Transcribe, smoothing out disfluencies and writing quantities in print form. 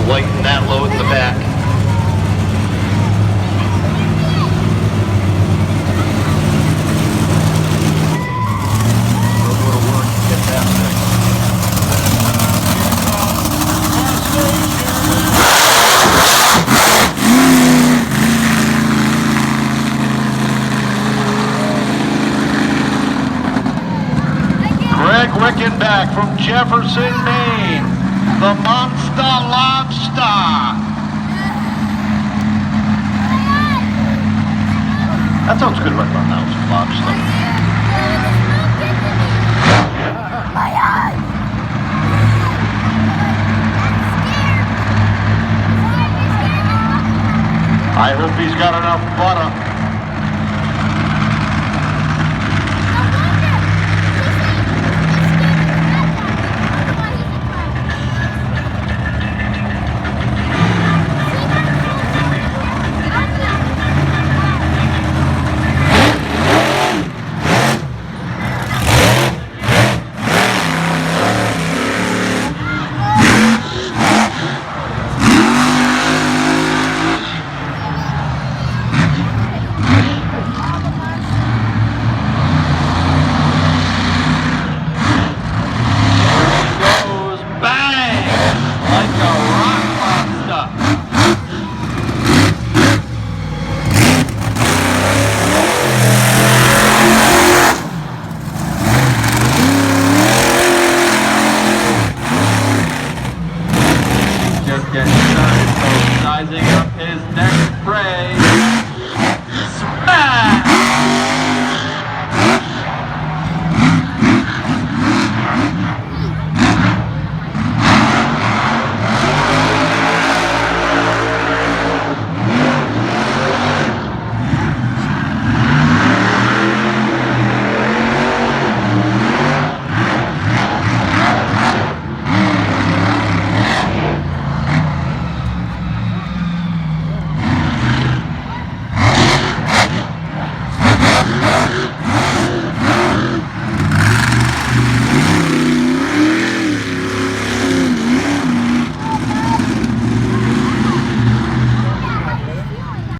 lighten that load in the back. We'll go to work and get that fixed. Greg Rickenback from Jefferson, Maine, the Monster Lobster. That sounds good right about now, some lobster. I hope he's got enough butter.